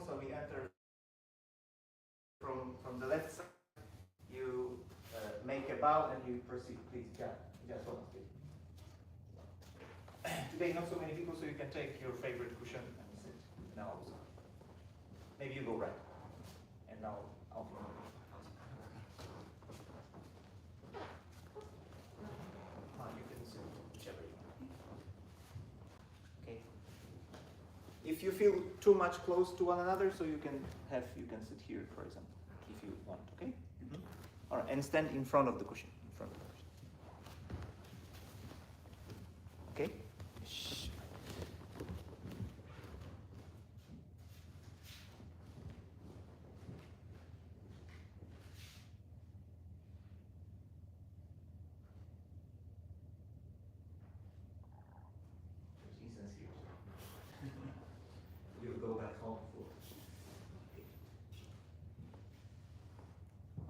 so we enter from the left side. You make a bow and you proceed, please. Yeah, just one please. Today not so many people, so you can take your favorite cushion and sit now also. Maybe you go right. And now I'll follow. You can sit whichever you want. Okay. If you feel too much close to one another, so you can sit here, for example, if you want. Okay. Mm-hmm. All right, and stand in front of the cushion. In front of the cushion. Okay. Shh. You'll go back home for.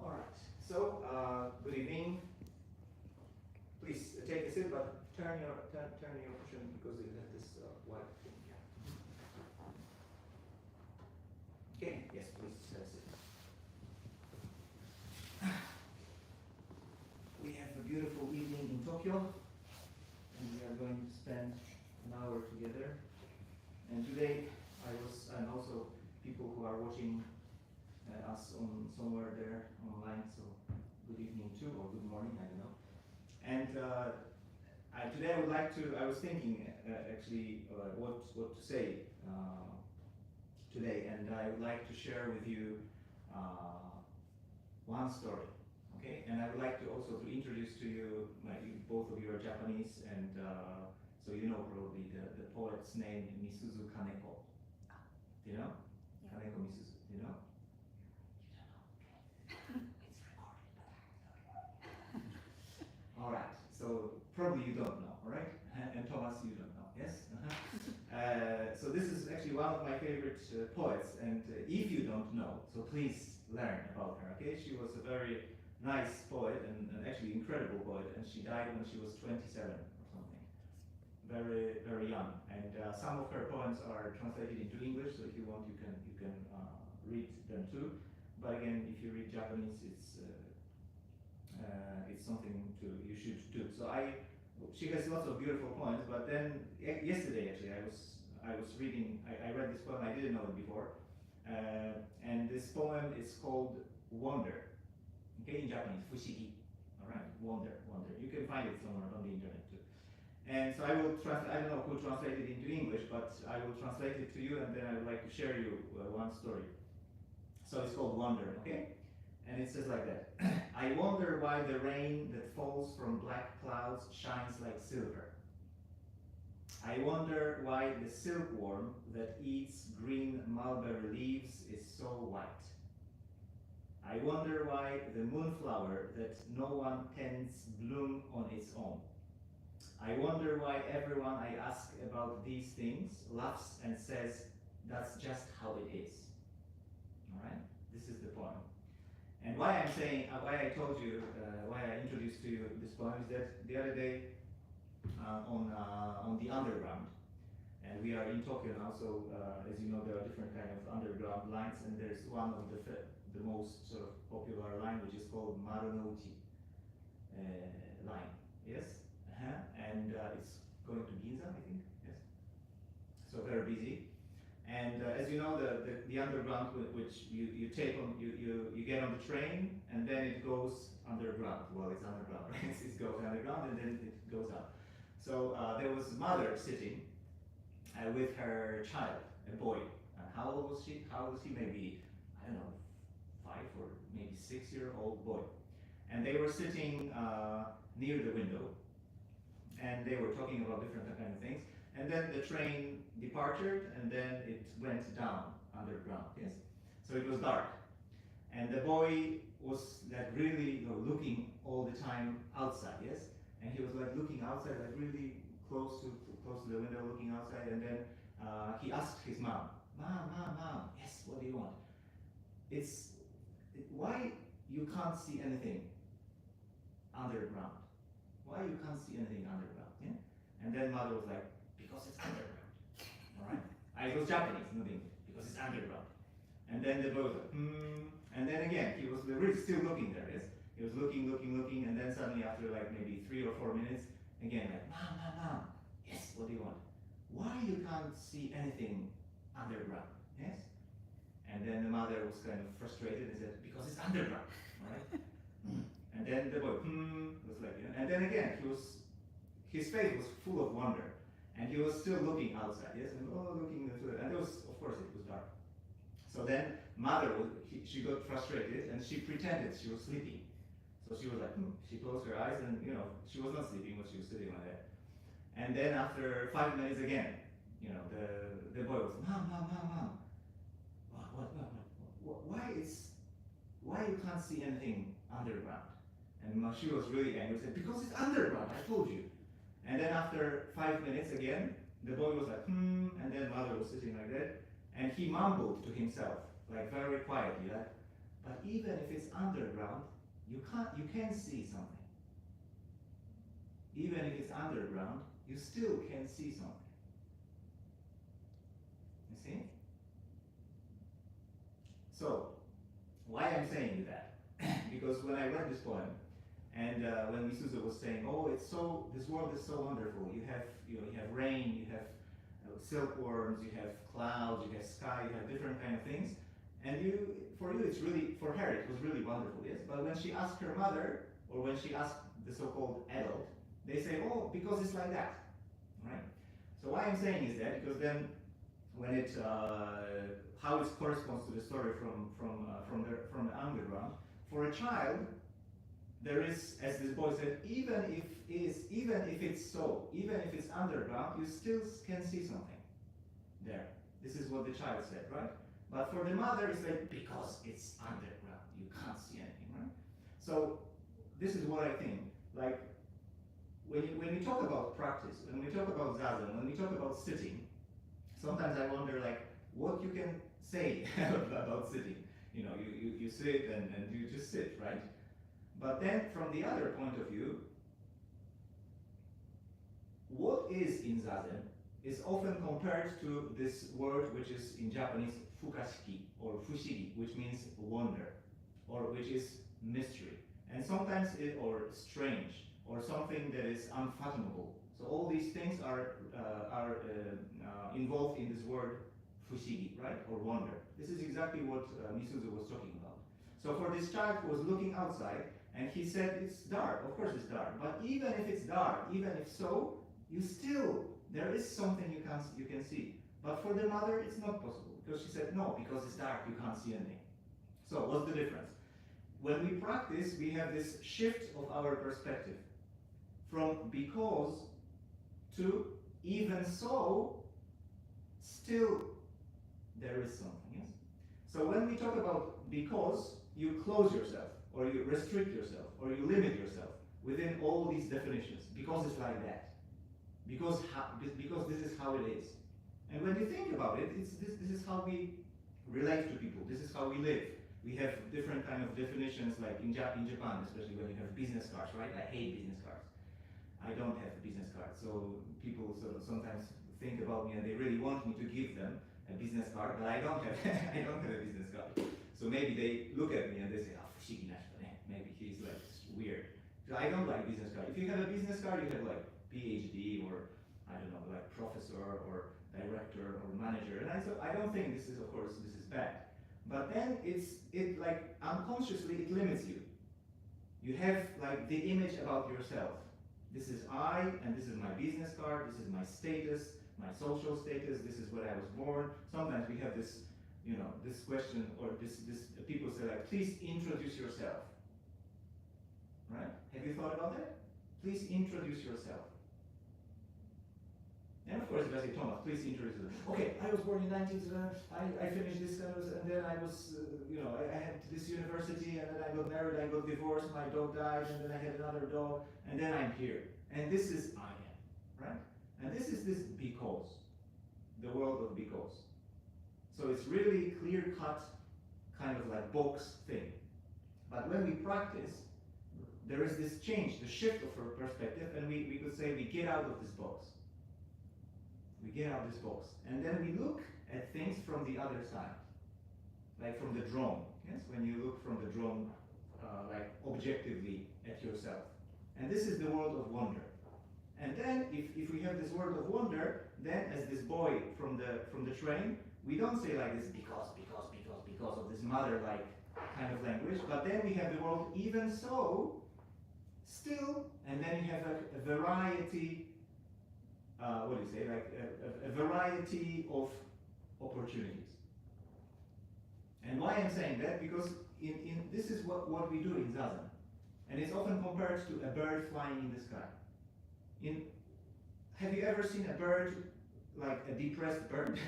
All right. So, good evening. Please take a seat, but turn your cushion because it has this white thing here. Okay. Yes, please sit. We have a beautiful evening in Tokyo, and we are going to spend an hour together. And today, and also people who are watching us on somewhere there online. So, good evening too, or good morning, I don't know. And today I would like to. I was thinking actually what to say today, and I would like to share with you one story. Okay, and I would like to also to introduce to you. Both of you are Japanese, and so you know probably the poet's name, Misuzu Kaneko. Do you know? Yeah. Kaneko Misuzu. Do you know? You don't know. It's recorded. All right. So probably you don't know. All right. And Thomas, you don't know. Yes. So this is actually one of my favorite poets, and if you don't know, so please learn about her. Okay. She was a very nice poet and actually incredible poet, and she died when she was 27 or something. Very, very young, and some of her poems are translated into English. So if you want, you can read them too. But again, if you read Japanese, it's something you should do. So she has lots of beautiful poems. But then yesterday, actually, I was reading. I read this poem. I didn't know it before, and this poem is called Wonder. Okay, in Japanese, fushigi. All right, wonder. You can find it somewhere on the internet too. And so I will translate. I don't know who translated it into English, but I will translate it to you, and then I would like to share you one story. So it's called Wonder. Okay, and it says like that. I wonder why the rain that falls from black clouds shines like silver. I wonder why the silkworm that eats green mulberry leaves is so white. I wonder why the moonflower that no one tends bloom on its own. I wonder why everyone I ask about these things laughs and says, that's just how it is. All right, this is the poem. And why I'm saying, why I told you, why I introduced to you this poem is that the other day on the underground, and we are in Tokyo now, so as you know, there are different kind of underground lines, and there's one of the most sort of popular line, which is called Marunouchi line. Yes, and it's going to Ginza, I think. Yes, so very busy. And as you know, the underground, which you take on, you get on the train, and then it goes underground. Well, it's underground, right? It goes underground, and then it goes up. So there was a mother sitting with her child, a boy. How old was she? Maybe, I don't know, 5 or maybe 6-year-old boy. And they were sitting near the window, and they were talking about different kind of things. And then the train departed, and then it went down underground. Yes, so it was dark, and the boy was like really, looking all the time outside. Yes, and he was like looking outside, like really close to the window, looking outside. And then he asked his mom, "Mom, yes, what do you want? Why you can't see anything underground? Why you can't see anything underground?" Yeah? And then mother was like, "Because it's underground." All right? It was Japanese, not English. Because it's underground. And then the boy was like, and then again, he was really still looking there, yes? He was looking, and then suddenly after like maybe 3 or 4 minutes, again like, Mom, yes, what do you want? Why you can't see anything underground, yes? And then the mother was kind of frustrated and said, because it's underground, right? And then the boy, was like, and then again, his face was full of wonder. And he was still looking outside, yes? And looking into it. And it was, of course, it was dark. So then mother, she got frustrated and she pretended she was sleeping. So she was like, she closed her eyes and, she was not sleeping, but she was sitting like that. And then after 5 minutes again, the boy was, Mom. Why you can't see anything underground? And she was really angry, said, because it's underground, I told you. And then after 5 minutes again, the boy was like, and then mother was sitting like that, and he mumbled to himself, like very quietly, like, but even if it's underground, you can see something. Even if it's underground, you still can see something. You see? So, why I'm saying that? Because when I read this poem, and when Misuzu was saying, this world is so wonderful. You have rain, you have silkworms, you have clouds, you have sky, you have different kind of things. And for her, it was really wonderful, yes? But when she asked her mother, or when she asked the so-called adult, they say, because it's like that, right? So why I'm saying is that, because then when how it corresponds to the story from the underground, for a child, there is, as this boy said, even if it's underground, you still can see something there. This is what the child said, right? But for the mother, it's like, because it's underground, you can't see anything, right? So this is what I think. Like when we talk about practice, when we talk about Zazen, when we talk about sitting, sometimes I wonder like what you can say about sitting. You sit and you just sit, right? But then from the other point of view, what is in Zazen is often compared to this word which is in Japanese fukashiki or fushigi, which means wonder, or which is mystery. And sometimes or strange, or something that is unfathomable. So all these things are involved in this word fushigi, right, or wonder. This is exactly what Misuzu was talking about. So for this child who was looking outside, and he said, it's dark, of course it's dark, but even if it's dark, even if so, there is something you can see. But for the mother, it's not possible, because she said, no, because it's dark, you can't see anything. So what's the difference? When we practice, we have this shift of our perspective from because to even so, still there is something, yes? So when we talk about because, you close yourself, or you restrict yourself, or you limit yourself within all these definitions, because it's like that. Because this is how it is. And when you think about it, this is how we relate to people, this is how we live. We have different kind of definitions, like in Japan, especially when you have business cards, right? I hate business cards. I don't have a business card, so people sort of sometimes think about me and they really want me to give them a business card, but I don't have I don't have a business card. So maybe they look at me and they say, fushigi nashita ne. Maybe he's like weird. So I don't like business card. If you have a business card, you have like PhD or I don't know, like professor or director or manager. And I don't think this is, of course, this is bad. But then it like unconsciously it limits you. You have like the image about yourself. This is I, and this is my business card, this is my status, my social status, this is where I was born. Sometimes we have this, this question, or this people say like, please introduce yourself. Right? Have you thought about that? Please introduce yourself. And of course, if I say, Thomas, please introduce yourself. Okay, I was born in 1970, I finished this, and then I was, I had this university, and then I got married, I got divorced, my dog died, and then I had another dog, and then I'm here. And this is I am, right? And this is this because, the world of because. So it's really clear-cut, kind of like box thing. But when we practice, there is this change, the shift of our perspective, and we could say we get out of this box. We get out of this box. And then we look at things from the other side. like from the drone. Yes, when you look from the drone, like objectively at yourself. And this is the world of wonder. And then, if we have this world of wonder, then as this boy from the train, we don't say like this because of this mother-like kind of language. But then we have the world even so, still, and then you have a variety. What do you say? Like a variety of opportunities. And why I'm saying that? Because in this is what we do in Zazen. And it's often compared to a bird flying in the sky. Have you ever seen a bird, like a depressed bird?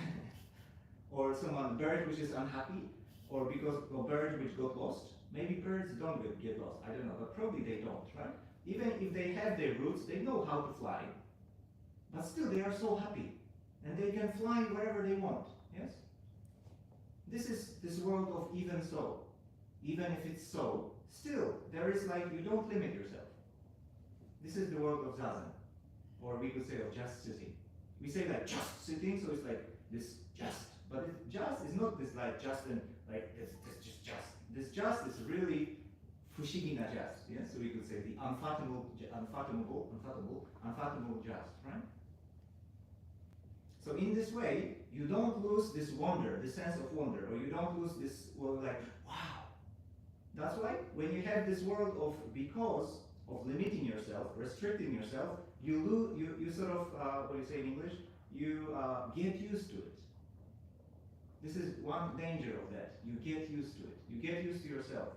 Or a bird which is unhappy? Or a bird which got lost? Maybe birds don't get lost, I don't know, but probably they don't, right? Even if they have their roots, they know how to fly. But still, they are so happy. And they can fly wherever they want, yes? This is this world of even so. Even if it's so, still, there is like, you don't limit yourself. This is the world of Zazen. Or we could say of just sitting. We say like just sitting, so it's like this just. But just is not this like just and like this just. This just is really fushigina just. Yeah? So we could say the unfathomable just, right? So in this way, you don't lose this wonder, this sense of wonder, or you don't lose this like, wow. That's why when you have this world of because of limiting yourself, restricting yourself, you sort of what do you say in English? You get used to it. This is one danger of that. You get used to it. You get used to yourself.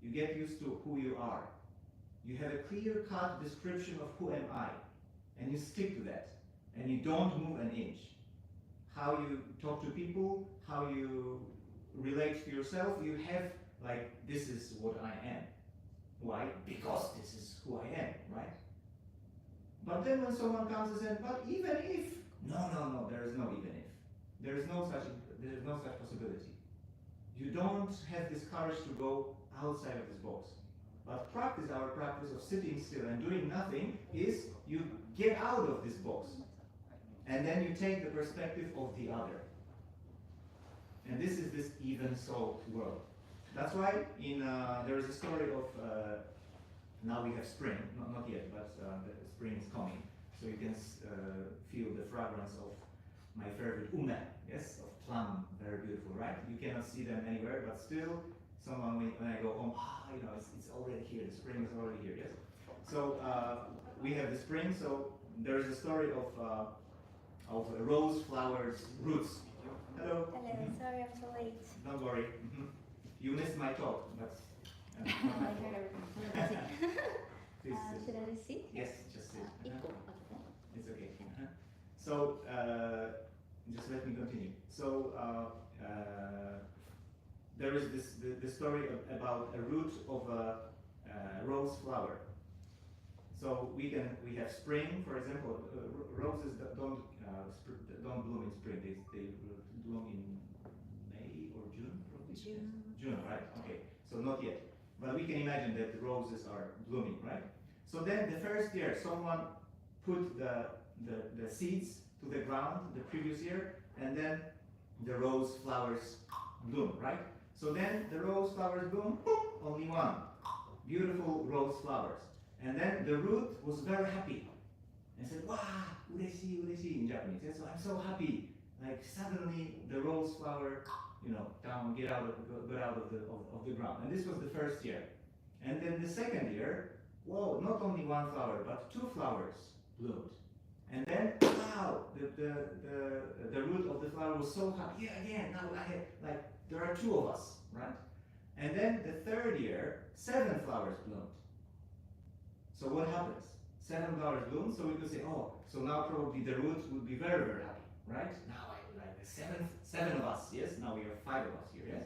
You get used to who you are. You have a clear-cut description of who am I, and you stick to that, and you don't move an inch. How you talk to people, how you relate to yourself, you have like, this is what I am. Why? Because this is who I am, right? But then when someone comes and says, but even if, no, there is no even if. There is no such possibility. You don't have this courage to go outside of this box. But our practice of sitting still and doing nothing is you get out of this box. And then you take the perspective of the other. And this is this even so world. That's why there is a story of, now we have spring, not yet, but the spring is coming. So you can feel the fragrance of my favorite ume, yes, of plum, very beautiful, right? You cannot see them anywhere, but still, when I go home, it's already here, the spring is already here, yes? So we have the spring, so there is a story of rose flowers roots. Hello. Hello, sorry I'm so late. Don't worry. You missed my talk, but... I heard everything. Please Should I sit? Yes, just sit. Equal. It's okay. So, just let me continue. So, there is the story about a root of a rose flower. So we have spring, for example. Roses don't bloom in spring. They bloom in May or June, probably. June, right? Okay. So not yet, but we can imagine that the roses are blooming, right? So then the first year, someone put the seeds to the ground the previous year, and then the rose flowers bloom, right? So then the rose flowers bloom, boom, only one. Beautiful rose flowers. And then the root was very happy and said, wow, ureshi, ureshi in Japanese. And so I'm so happy. Like suddenly the rose flower, get out of the ground. And this was the first year. And then the second year, whoa, not only one flower, but two flowers bloomed. And then, wow, the root of the flower was so happy. Yeah, again, now there are two of us, right? And then the third year, 7 flowers bloomed. So what happens? 7 flowers bloom, so we could say, oh, so now probably the root would be very, very happy, right? Now the 7 of us, yes? Now we are 5 of us here, yes?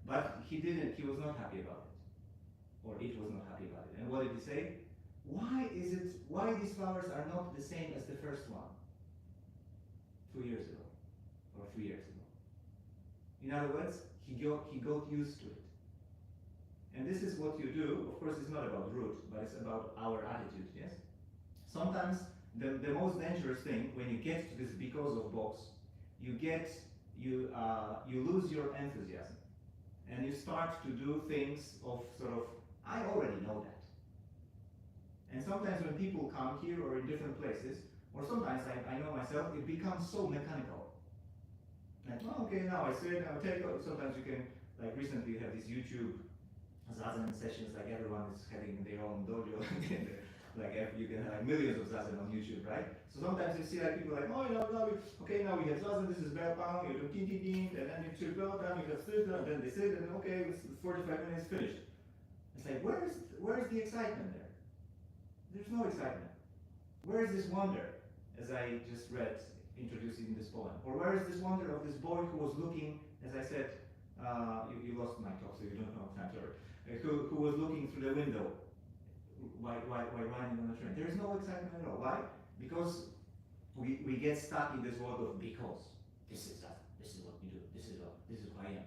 But he was not happy about it. Or it was not happy about it. And what did he say? Why these flowers are not the same as the first one 2 years ago or 3 years ago? In other words, he got used to it. And this is what you do. Of course, it's not about root, but it's about our attitude, yes? Sometimes the most dangerous thing when you get to this because of box, you lose your enthusiasm. and you start to do things of sort of, I already know that. And sometimes when people come here or in different places, or sometimes I know myself, it becomes so mechanical. Like, oh, okay, now I sit, I'll take it. Sometimes you can, like recently you have these YouTube Zazen sessions, like everyone is having their own dojo. Like you can have like millions of Zazen on YouTube, right? So sometimes you see like people like, oh, now we have Zazen, this is bell pound, you do tin tin tin, and then you two bell down, you have sit down, then they sit, and okay, it's 45 minutes finished. It's like, where's the excitement there? There's no excitement. Where is this wonder, as I just read, introducing this poem? Or where is this wonder of this boy who was looking, as I said, you lost my talk, so you don't know time, sorry. Who was looking through the window while riding on the train. There is no excitement at all. Why? Because we get stuck in this world of because. This is us, this is what we do, this is who I am.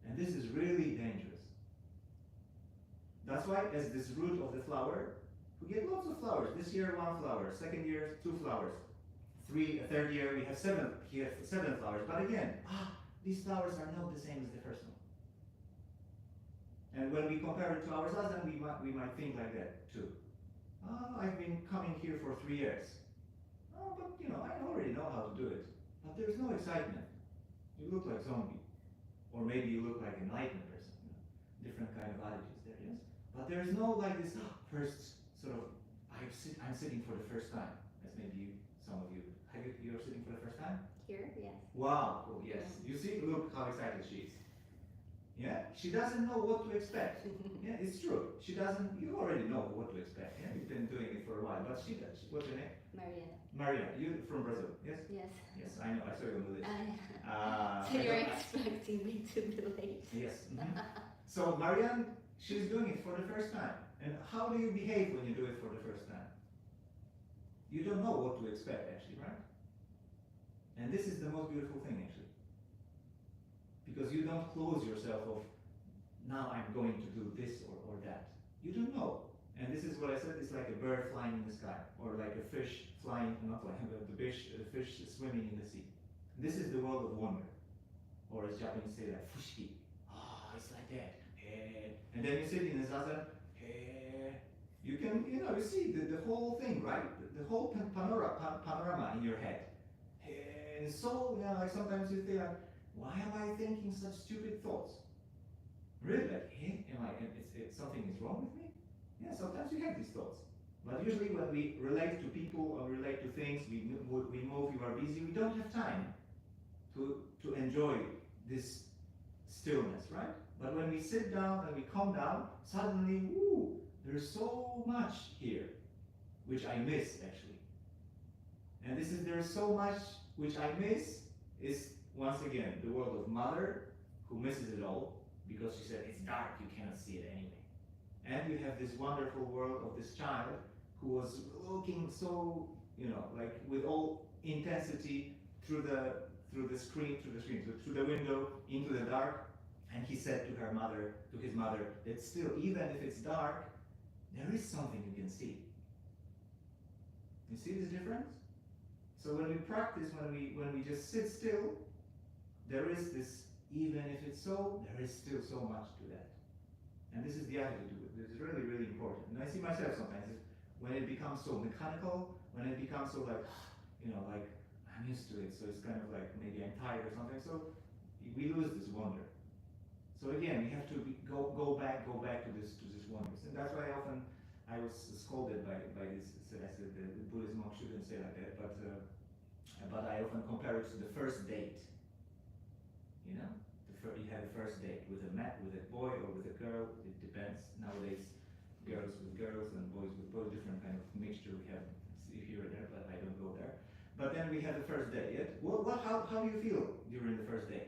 And this is really dangerous. That's why as this root of the flower, we get lots of flowers. This year 1 flower, second year 2 flowers. Third year we have 7 flowers. But again, these flowers are not the same as the first one. And when we compare it to our Zazen, we might think like that too. I've been coming here for 3 years. But I already know how to do it. But there's no excitement. You look like zombie. Or maybe you look like enlightened person. Different kind of attitudes there, yes? But there's no like this first sort of, I'm sitting for the first time. As maybe some of you, you're sitting for the first time? Here, yes. Wow, cool, yes. You see, look how excited she is. Yeah, she doesn't know what to expect. Yeah, it's true. She doesn't. You already know what to expect. Yeah, you've been doing it for a while. But she does. What's your name? Maria. Maria. You from Brazil? Yes. Yes. Yes, I know. I saw you on the list. So you're expecting me to be late? Yes. So Marianne, she's doing it for the first time. And how do you behave when you do it for the first time? You don't know what to expect, actually, right? And this is the most beautiful thing, actually. Because you don't close yourself of, now I'm going to do this or that. You don't know. And this is what I said, it's like a bird flying in the sky, or like a fish flying, not like the fish swimming in the sea. This is the world of wonder. Or as Japanese say, like fushiki. It's like that. And then you sit in the Zazen, you can, you see the whole thing, right? The whole panorama in your head. And so, like sometimes you feel like, why am I thinking such stupid thoughts? Really, like, something is wrong with me? Yeah, sometimes you have these thoughts. But usually when we relate to people or relate to things, we move, you are busy, we don't have time to enjoy this stillness, right? But when we sit down and we calm down, suddenly, there's so much here, which I miss actually. And there's so much which I miss is, once again, the world of mother, who misses it all, because she said, it's dark, you cannot see it anyway. And you have this wonderful world of this child, who was looking so, like with all intensity through the screen, through the window, into the dark, and he said to his mother, that still, even if it's dark, there is something you can see. You see this difference? So when we practice, when we just sit still, there is this, even if it's so, there is still so much to that. And this is the attitude to it. This is really, really important. And I see myself sometimes, when it becomes so mechanical, when it becomes so like, like I'm used to it, so it's kind of like maybe I'm tired or something, so we lose this wonder. So again, we have to go back to this wonder. And that's why I was scolded by this. So I said the Buddhist monk shouldn't say like that, but I often compare it to the first date. You have a first date with a boy or with a girl. It depends. Nowadays, girls with girls and boys with boys, different kind of mixture we have here and there, but I don't go there. But then we have the first date. How do you feel during the first date?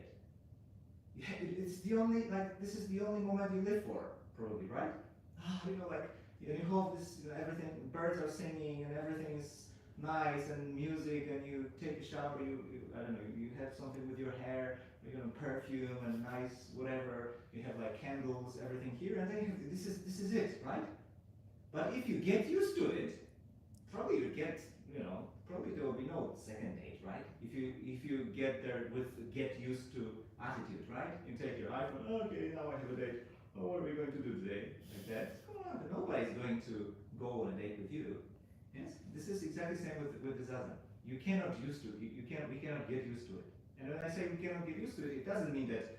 Yeah, it's the only, this is the only moment you live for, probably, right? You hope this, everything, birds are singing and everything is nice and music, and you take a shower, I don't know, you have something with your hair, perfume and nice whatever, you have like candles, everything here, and then this is it, right? But if you get used to it, probably you get, probably there will be no second date, right? If you get there get used to, attitude, right? You take your iPhone, okay, now I have a date. Oh, what are we going to do today? Like that. Come on, nobody's going to go on a date with you. Yes, this is exactly the same with the Zazen. You cannot used to it. We cannot get used to it. And when I say we cannot get used to it, it doesn't mean that,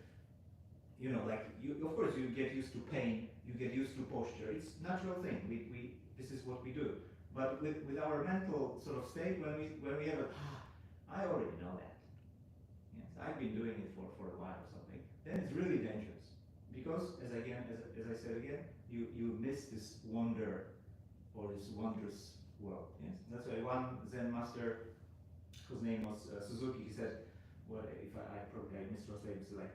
you know, like you, of course you get used to pain, you get used to posture. It's a natural thing. This is what we do. But with our mental sort of state, when we have I already know that. Yes, I've been doing it for a while or something. Then it's really dangerous because, as I said again, you miss this wonder or this wondrous world. Yes, that's why one Zen master, whose name was Suzuki, he said, well, if I probably mistranslated, it's like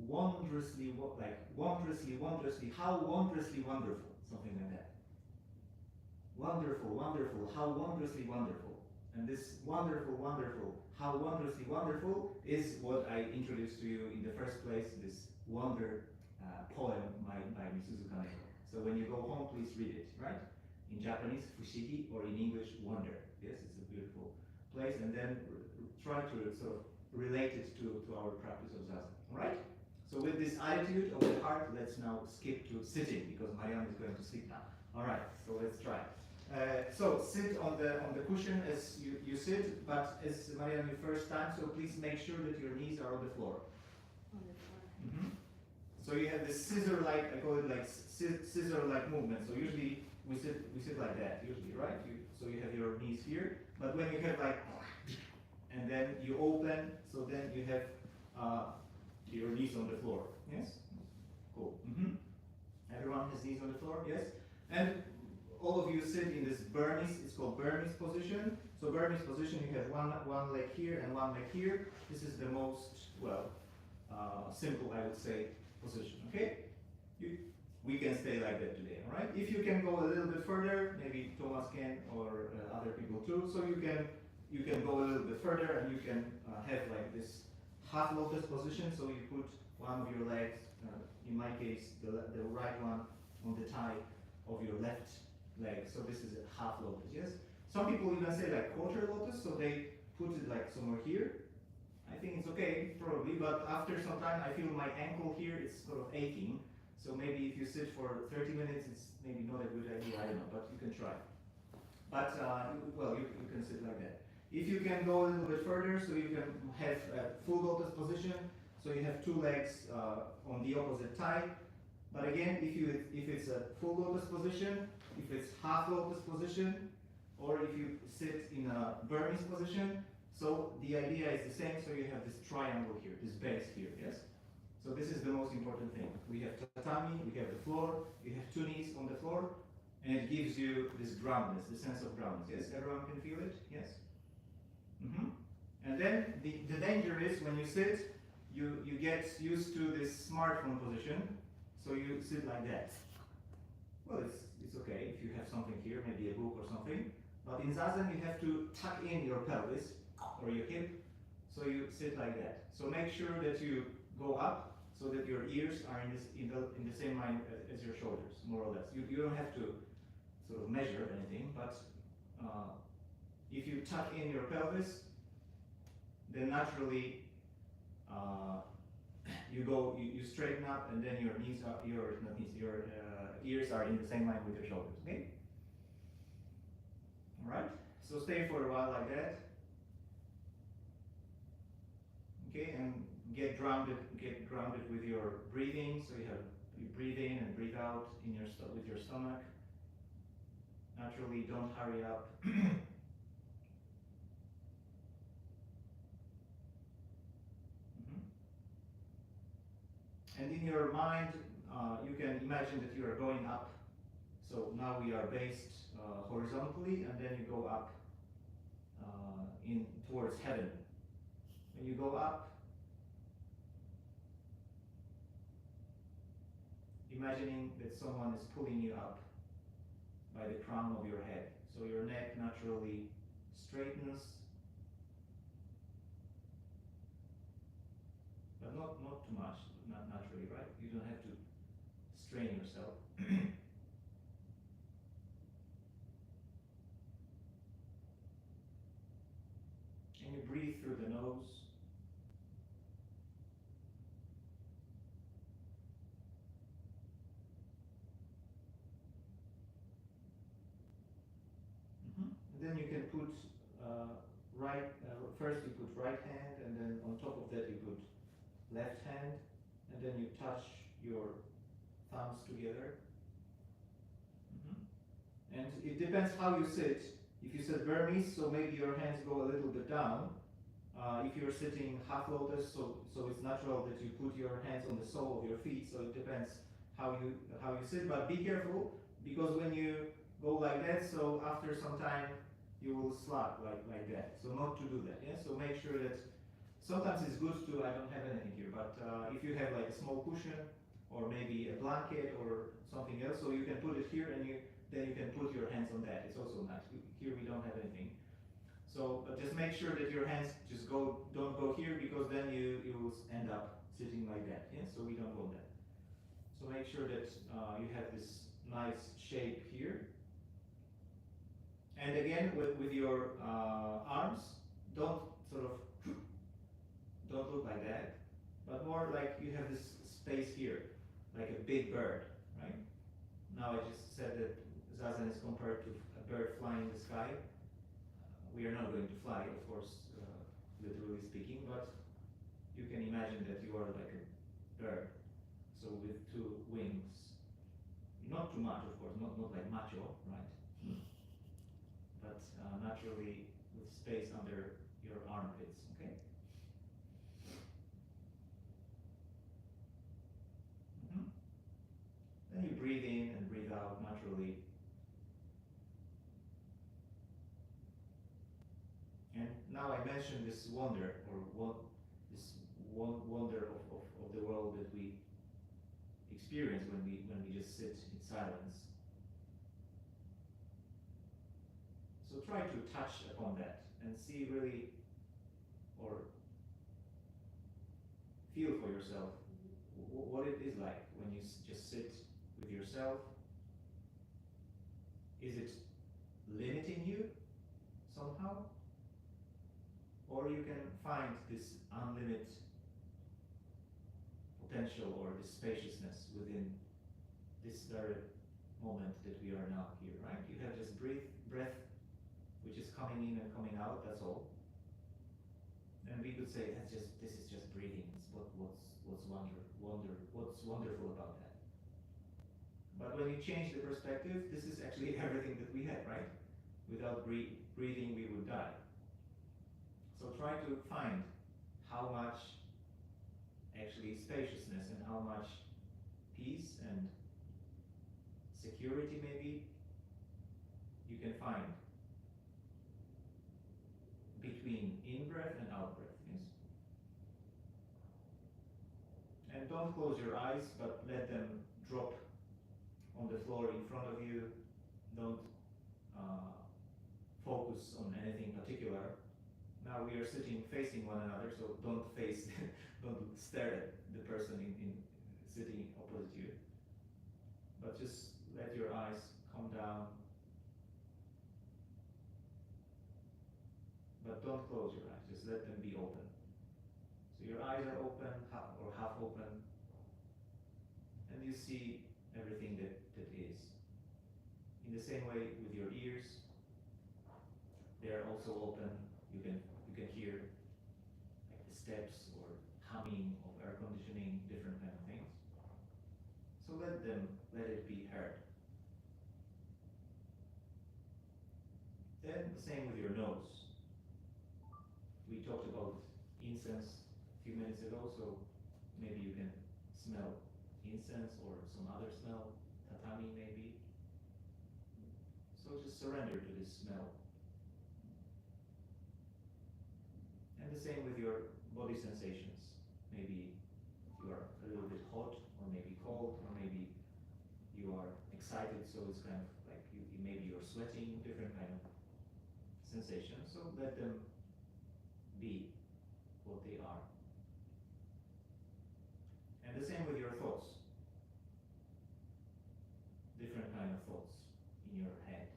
wondrously, wondrously, how wondrously wonderful, something like that. Wonderful, wonderful, how wondrously wonderful. And this wonderful, wonderful, how wondrously wonderful is what I introduced to you in the first place, this wonder poem by Misuzu Kaneko. So when you go home, please read it, right? In Japanese, fushigi, or in English, wonder. Yes, it's a beautiful place. And then try to sort of relate it to our practice of Zazen, all right? So with this attitude of the heart, let's now skip to sitting, because Marianne is going to sleep now. All right, so let's try. So sit on the cushion as you sit, but as Marianne, your first time, so please make sure that your knees are on the floor. On the floor. Mm-hmm. So you have this scissor-like, I call it like scissor-like movement. So usually we sit like that, usually, right? So you have your knees here, but when you have like, and then you open, so then you have your knees on the floor. Yes? Cool. Mm-hmm. Everyone has knees on the floor, yes? And all of you sit in this Burmese, it's called Burmese position. So Burmese position, you have one leg here and one leg here. This is the most, well, simple, I would say, position, okay? We can stay like that today, all right? If you can go a little bit further, maybe Thomas can, or other people too, so you can go a little bit further and you can have like this half lotus position, so you put one of your legs, in my case, the right one on the thigh of your left leg, so this is a half lotus, yes? Some people even say like quarter lotus, so they put it like somewhere here. I think it's okay, probably, but after some time I feel my ankle here is sort of aching, so maybe if you sit for 30 minutes, it's maybe not a good idea, I don't know, but you can try. But, well, you can sit like that. If you can go a little bit further, so you can have a full lotus position, so you have two legs on the opposite thigh. But again, if it's a full lotus position, if it's half lotus position, or if you sit in a Burmese position, so the idea is the same, so you have this triangle here, this base here, yes? So this is the most important thing. We have tatami, we have the floor, you have two knees on the floor, and it gives you this groundness, the sense of groundness, yes? Everyone can feel it, yes? Mm-hmm. And then the danger is when you sit, you get used to this smartphone position, so you sit like that. Well, it's okay if you have something here, maybe a book or something, but in Zazen you have to tuck in your pelvis or your hip, so you sit like that. So make sure that you go up so that your ears are in the same line as your shoulders, more or less. You don't have to sort of measure anything, but if you tuck in your pelvis, then naturally you straighten up, and then your ears are in the same line with your shoulders. Okay. All right. So stay for a while like that. Okay, and get grounded with your breathing. So you breathe in and breathe out in with your stomach. Naturally, don't hurry up. And in your mind, you can imagine that you are going up. So now we are based horizontally, and then you go up towards heaven. When you go up, imagining that someone is pulling you up by the crown of your head. So your neck naturally straightens, but not too much, not naturally, right? You don't have to strain yourself. And you breathe through the nose. put first you put right hand, and then on top of that you put left hand, and then you touch your thumbs together. And it depends how you sit. If you sit Burmese, so maybe your hands go a little bit down. If you're sitting half lotus, so it's natural that you put your hands on the sole of your feet. So it depends how you sit. But be careful, because when you go like that, so after some time you will slide like that. So not to do that. Yeah. So make sure that sometimes it's good to. I don't have anything here, but if you have like a small cushion or maybe a blanket or something else, so you can put it here and then you can put your hands on that. It's also nice. Here we don't have anything. So, but just make sure that your hands just don't go here, because then you will end up sitting like that. Yeah. So we don't want that. So make sure that you have this nice shape here. And again, with your arms, don't look like that, but more like you have this space here, like a big bird, right? Now I just said that Zazen is compared to a bird flying in the sky. We are not going to fly, of course, literally speaking, but you can imagine that you are like a bird, so with two wings. Not too much, of course, not like macho, right? But naturally with space under your armpits, okay? Then you breathe in and breathe out naturally. And now I mentioned this wonder, or this wonder of the world that we experience when we just sit in silence. So try to touch upon that and see really, or feel for yourself what it is like when you just sit with yourself. Is it limiting you somehow? Or you can find this unlimited potential or this spaciousness within this very moment that we are now here, right? You have just breath which is coming in and coming out, that's all. And we could say this is just breathing. It's what's wonderful about that. But when you change the perspective, this is actually everything that we have, right? Without breathing, we would die. So try to find how much actually spaciousness and how much peace and security maybe you can find between in-breath and out-breath, yes? And don't close your eyes, but let them drop on the floor in front of you. Don't focus on anything particular. Now we are sitting facing one another, so don't stare at the person in sitting opposite you. But just let your eyes come down. But don't close your eyes, just let them be open. So your eyes are open, or half open, and you see everything that is. In the same way with your ears, they are also open. You can hear like the steps or humming of air conditioning, different kind of things. So let it be heard. Then the same with your nose. We talked about incense a few minutes ago, so maybe you can smell incense or some other smell, tatami maybe. So just surrender to this smell. And the same with your body sensations. Maybe you are a little bit hot, or maybe cold, or maybe you are excited, so it's kind of like maybe you're sweating, different kind of sensations. So let them be what they are. And the same with your thoughts. Different kind of thoughts in your head.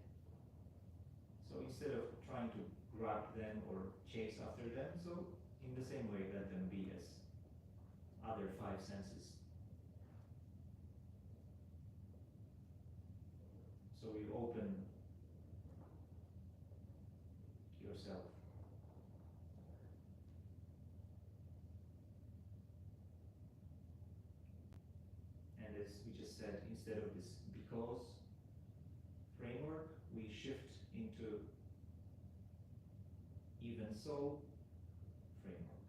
So instead of trying to grab them or chase after them, so in the same way let them be as other five senses. So you open and as we just said, instead of this because framework, we shift into even so framework.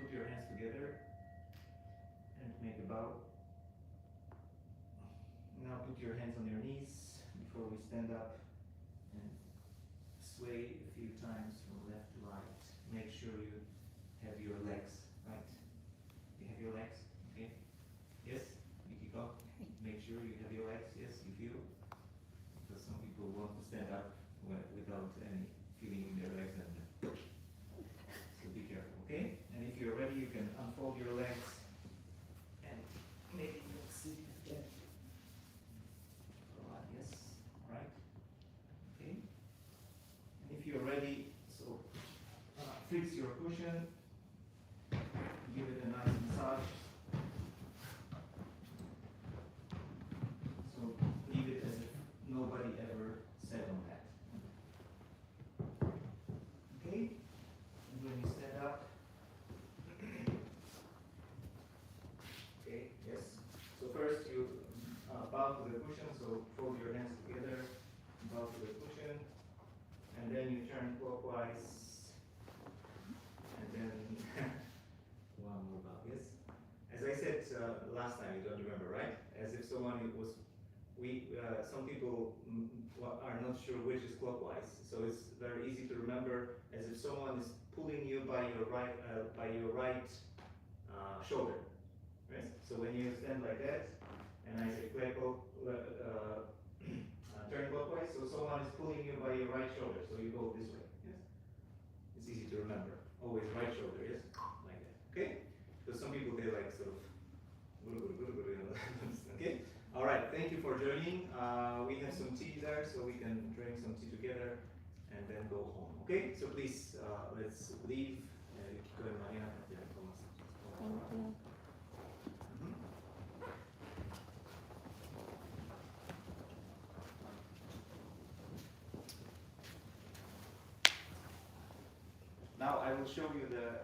put your hands together and make a bow. Now put your hands on your knees before we stand up and sway a few times from left to right. Make sure you have your legs, right? You have your legs, okay? Yes, Yukiko? Make sure you have your legs, yes, you feel? Because some people want to stand up without any feeling in their legs, and so be careful, okay? And if you're ready, you can unfold your legs and maybe you'll sit again. Yes, right? Okay? And if you're ready, so fix your cushion, give it a nice massage. So leave it as if nobody ever sat on that. Okay? And when you stand up, okay, yes. So first you bow to the cushion, so fold your hands together, bow to the cushion, and then you turn clockwise, and then one more bow, yes? As I said last time, you don't remember, right? As if someone was, some people are not sure which is clockwise, so it's very easy to remember as if someone is pulling you by your right shoulder, right? So when you stand like that, and I say turn clockwise, so someone is pulling you by your right shoulder, so you go this way, yes? It's easy to remember, always right shoulder, yes? Like that, okay? Because some people, they like sort of, okay? All right, thank you for joining. We have some tea there, so we can drink some tea together and then go home. Okay, so please, let's leave. Thank you. Now I will show you the